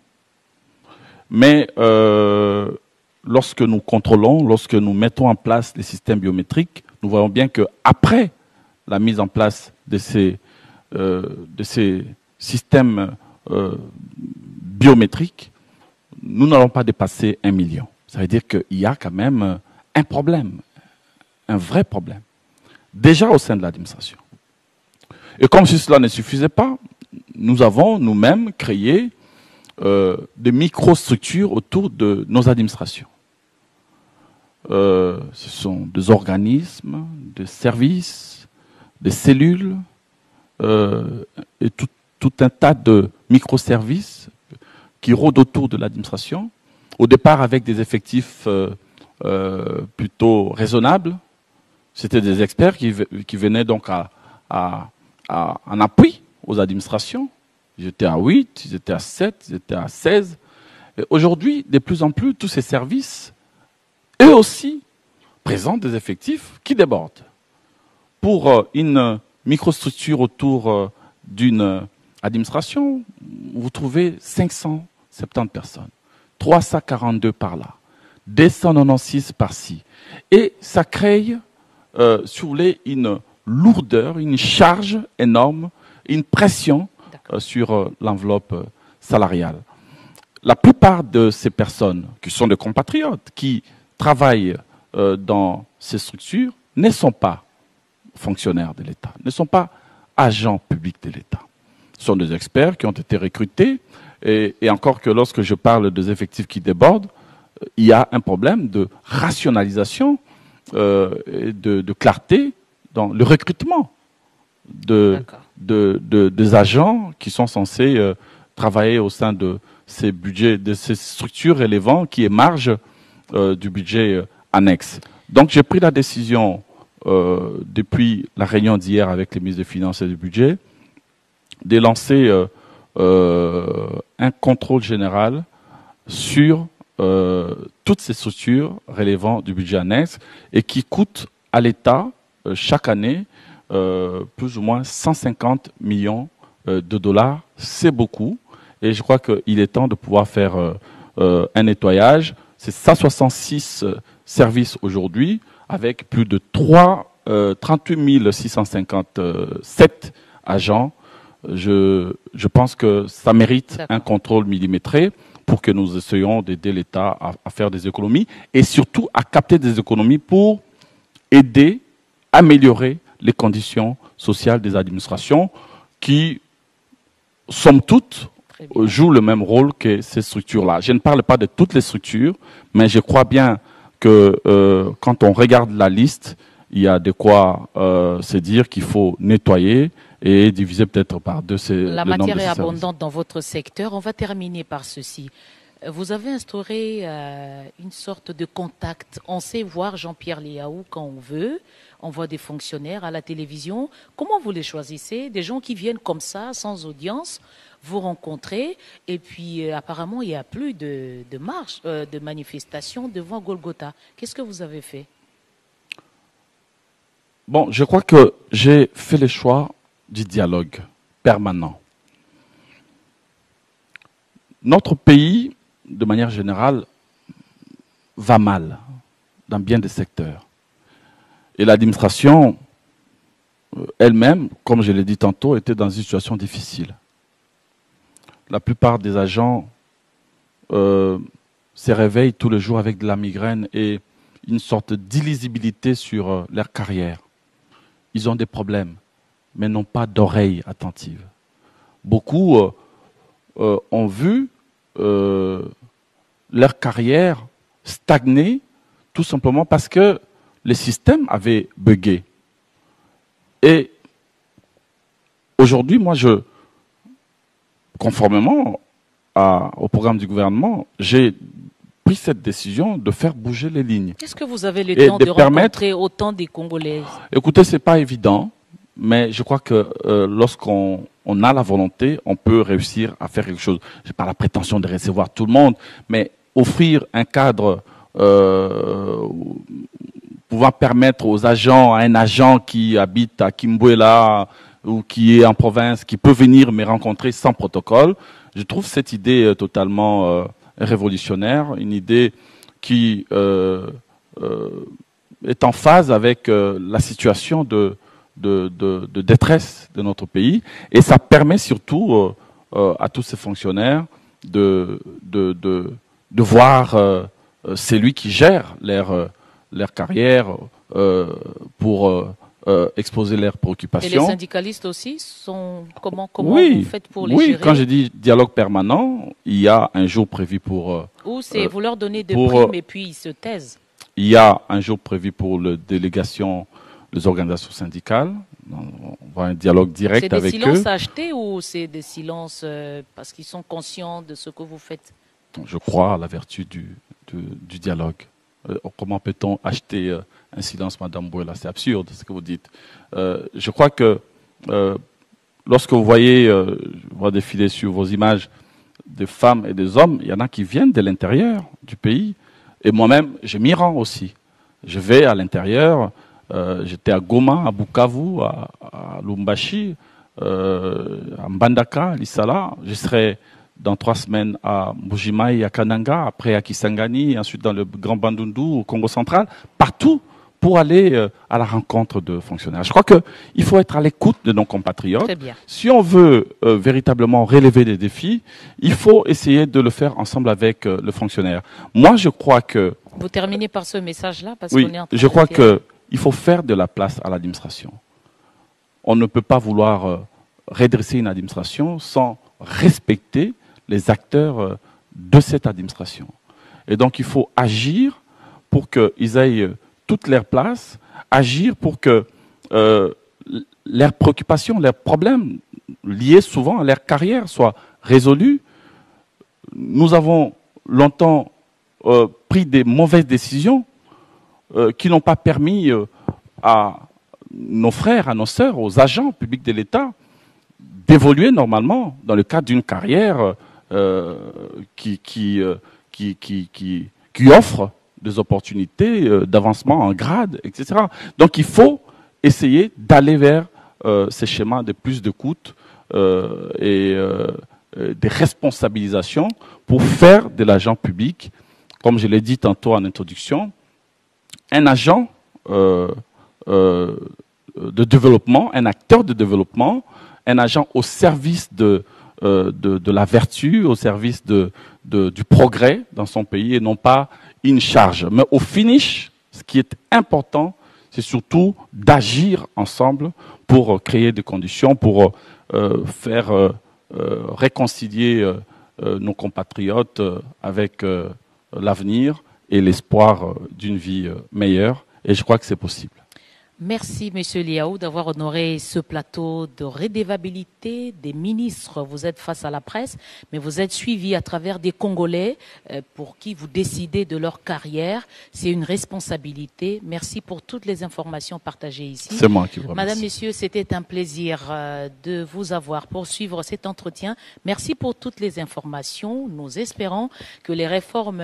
Mais lorsque nous contrôlons, lorsque nous mettons en place les systèmes biométriques, nous voyons bien qu'après la mise en place de ces systèmes biométriques, nous n'allons pas dépasser 1 million. Ça veut dire qu'il y a quand même un problème, un vrai problème, déjà au sein de l'administration. Et comme si cela ne suffisait pas, nous avons nous-mêmes créé des microstructures autour de nos administrations. Ce sont des organismes, des services, des cellules, et tout un tas de microservices qui rôdent autour de l'administration, au départ avec des effectifs plutôt raisonnables. C'était des experts qui venaient donc en appui aux administrations. Ils étaient à 8, ils étaient à 7, ils étaient à 16. Aujourd'hui, de plus en plus, tous ces services, eux aussi, présentent des effectifs qui débordent. Pour une microstructure autour d'une administration, vous trouvez 570 personnes, 342 par là, 296 par-ci. Et ça crée une lourdeur, une charge énorme, une pression sur l'enveloppe salariale. La plupart de ces personnes, qui sont des compatriotes, qui travaillent dans ces structures, ne sont pas fonctionnaires de l'État, ne sont pas agents publics de l'État. Ce sont des experts qui ont été recrutés, et encore que lorsque je parle des effectifs qui débordent, il y a un problème de rationalisation et de clarté dans le recrutement des agents qui sont censés travailler au sein de ces budgets, de ces structures relevant qui émargent du budget annexe. Donc j'ai pris la décision depuis la réunion d'hier avec les ministres des Finances et du Budget de lancer un contrôle général sur toutes ces structures relevant du budget annexe et qui coûtent à l'État chaque année plus ou moins 150 millions de dollars. C'est beaucoup et je crois qu'il est temps de pouvoir faire un nettoyage. C'est 166 service aujourd'hui avec plus de 38 657 agents. Je pense que ça mérite un contrôle millimétré pour que nous essayions d'aider l'État à faire des économies et surtout à capter des économies pour aider, améliorer les conditions sociales des administrations qui, somme toute, jouent le même rôle que ces structures-là. Je ne parle pas de toutes les structures, mais je crois bien que quand on regarde la liste, il y a de quoi se dire qu'il faut nettoyer et diviser peut-être par deux la matière est abondante dans votre secteur. On va terminer par ceci. Vous avez instauré une sorte de contact. On sait voir Jean-Pierre Liaou quand on veut. On voit des fonctionnaires à la télévision. Comment vous les choisissez? Des gens qui viennent comme ça, sans audience, vous rencontrer. Et puis, apparemment, il n'y a plus de marche, de manifestation devant Golgotha. Qu'est-ce que vous avez fait? Bon, je crois que j'ai fait le choix du dialogue permanent. Notre pays, de manière générale, va mal dans bien des secteurs. Et l'administration elle-même, comme je l'ai dit tantôt, était dans une situation difficile. La plupart des agents se réveillent tous les jours avec de la migraine et une sorte d'illisibilité sur leur carrière. Ils ont des problèmes, mais n'ont pas d'oreilles attentives. Beaucoup ont vu leur carrière stagner tout simplement parce que le système avait bugué. Et aujourd'hui, moi, conformément au programme du gouvernement, j'ai pris cette décision de faire bouger les lignes. Est-ce que vous avez le temps de rencontrer autant des Congolais? Écoutez, c'est pas évident, mais je crois que lorsqu'on a la volonté, on peut réussir à faire quelque chose. Je n'ai pas la prétention de recevoir tout le monde, mais offrir un cadre pouvant permettre aux agents, à un agent qui habite à Kimbuela ou qui est en province, qui peut venir me rencontrer sans protocole. Je trouve cette idée totalement révolutionnaire, une idée qui est en phase avec la situation de détresse de notre pays. Et ça permet surtout à tous ces fonctionnaires de voir celui qui gère leur carrière pour exposer leurs préoccupations. Et les syndicalistes aussi comment oui, vous faites pour les gérer? Oui, quand je dis dialogue permanent, il y a un jour prévu pour... Ou c'est vous leur donnez des primes et puis ils se taisent? Il y a un jour prévu pour la délégation des organisations syndicales. On va un dialogue direct avec eux. C'est des silences achetés ou c'est des silences parce qu'ils sont conscients de ce que vous faites? Je crois à la vertu du dialogue. Comment peut-on acheter un silence, Madame Bouela? C'est absurde ce que vous dites. Je crois que lorsque vous voyez, je vois défiler sur vos images des femmes et des hommes, il y en a qui viennent de l'intérieur du pays. Et moi-même, je m'y rends aussi. Je vais à l'intérieur. J'étais à Goma, à Bukavu, à Lumbashi, à Mbandaka, à Lissala. Je serai dans 3 semaines à Mbujimaï, à Kananga, après à Kisangani, ensuite dans le Grand Bandundu, au Congo central, partout pour aller à la rencontre de fonctionnaires. Je crois qu'il faut être à l'écoute de nos compatriotes. Très bien. Si on veut véritablement relever des défis, il faut essayer de le faire ensemble avec le fonctionnaire. Moi, je crois que... Vous terminez par ce message-là parce oui, qu'on est en train je crois de qu'il faut faire de la place à l'administration. On ne peut pas vouloir redresser une administration sans respecter les acteurs de cette administration. Et donc, il faut agir pour qu'ils aient toute leur place, agir pour que leurs préoccupations, leurs problèmes liés souvent à leur carrière soient résolus. Nous avons longtemps pris des mauvaises décisions qui n'ont pas permis à nos frères, à nos sœurs, aux agents publics de l'État d'évoluer normalement dans le cadre d'une carrière qui offre des opportunités d'avancement en grade, etc. Donc il faut essayer d'aller vers ces schémas de plus d'écoute et des responsabilisations pour faire de l'agent public, comme je l'ai dit tantôt en introduction, un agent de développement, un acteur de développement, un agent au service de la vertu, au service du progrès dans son pays et non pas une charge. Mais au finish, ce qui est important, c'est surtout d'agir ensemble pour créer des conditions, pour faire réconcilier nos compatriotes avec l'avenir et l'espoir d'une vie meilleure. Et je crois que c'est possible. Merci, Monsieur Liaou, d'avoir honoré ce plateau de redevabilité des ministres. Vous êtes face à la presse, mais vous êtes suivi à travers des Congolais pour qui vous décidez de leur carrière. C'est une responsabilité. Merci pour toutes les informations partagées ici. C'est moi qui vous remercie. Madame, Messieurs, c'était un plaisir de vous avoir pour suivre cet entretien. Merci pour toutes les informations. Nous espérons que les réformes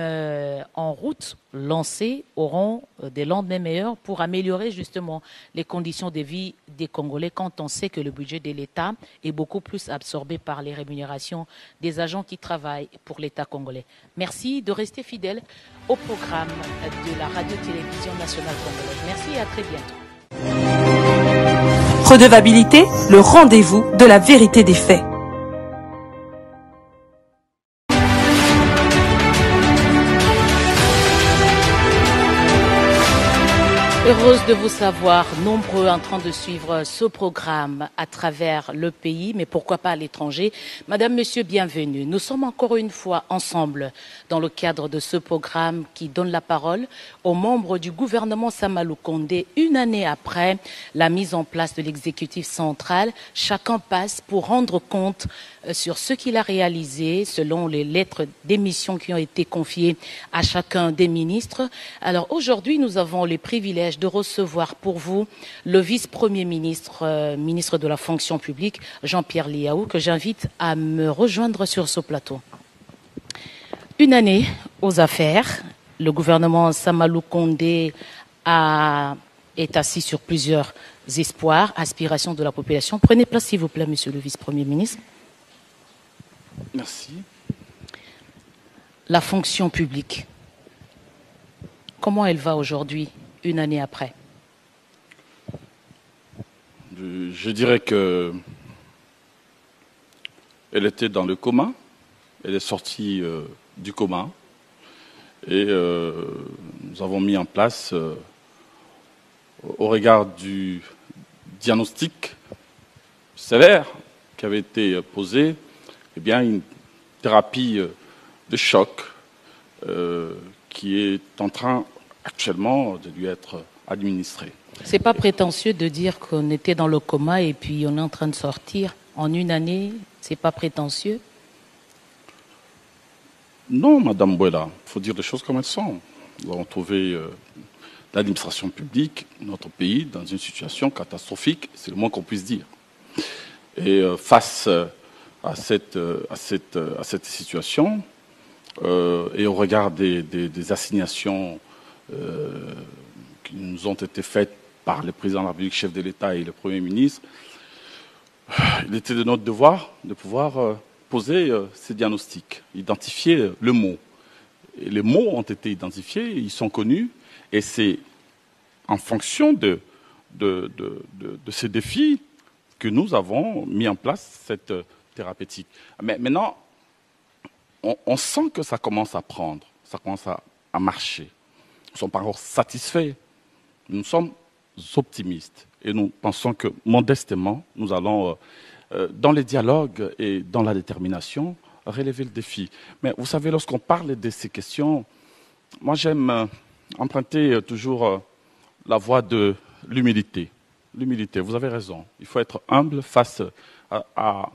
en route lancées auront des lendemains meilleurs pour améliorer justement les conditions de vie des Congolais quand on sait que le budget de l'État est beaucoup plus absorbé par les rémunérations des agents qui travaillent pour l'État congolais. Merci de rester fidèle au programme de la Radio-Télévision nationale congolaise. Merci et à très bientôt. Redevabilité, le rendez-vous de la vérité des faits. Heureuse de vous savoir nombreux en train de suivre ce programme à travers le pays, mais pourquoi pas à l'étranger. Madame, Monsieur, bienvenue. Nous sommes encore une fois ensemble dans le cadre de ce programme qui donne la parole aux membres du gouvernement Samalou Condé. Une année après la mise en place de l'exécutif central, chacun passe pour rendre compte sur ce qu'il a réalisé selon les lettres d'émission qui ont été confiées à chacun des ministres. Alors aujourd'hui, nous avons le privilège de recevoir pour vous le vice-premier ministre, ministre de la fonction publique, Jean-Pierre Liaou, que j'invite à me rejoindre sur ce plateau. Une année aux affaires, le gouvernement Samalou Condé est assis sur plusieurs espoirs, aspirations de la population. Prenez place s'il vous plaît, monsieur le vice-premier ministre. Merci. La fonction publique, comment elle va aujourd'hui, une année après? Je dirais que elle était dans le coma, elle est sortie du coma et nous avons mis en place, au regard du diagnostic sévère qui avait été posé, eh bien, une thérapie de choc qui est en train actuellement de lui être administrée. C'est pas prétentieux de dire qu'on était dans le coma et puis on est en train de sortir en une année. C'est pas prétentieux? Non, Madame Bouela, il faut dire les choses comme elles sont. Nous avons trouvé l'administration publique, notre pays, dans une situation catastrophique, c'est le moins qu'on puisse dire. Et face à cette situation et au regard des assignations qui nous ont été faites par le président de la République, chef de l'État et le Premier ministre, il était de notre devoir de pouvoir poser ces diagnostics, identifier le mot. Et les mots ont été identifiés, ils sont connus, et c'est en fonction de ces défis que nous avons mis en place cette thérapeutique. Mais maintenant, on sent que ça commence à prendre, ça commence à marcher. Nous ne sommes pas encore satisfaits, nous sommes optimistes et nous pensons que modestement, nous allons, dans les dialogues et dans la détermination, relever le défi. Mais vous savez, lorsqu'on parle de ces questions, moi j'aime emprunter toujours la voie de l'humilité. L'humilité, vous avez raison, il faut être humble face à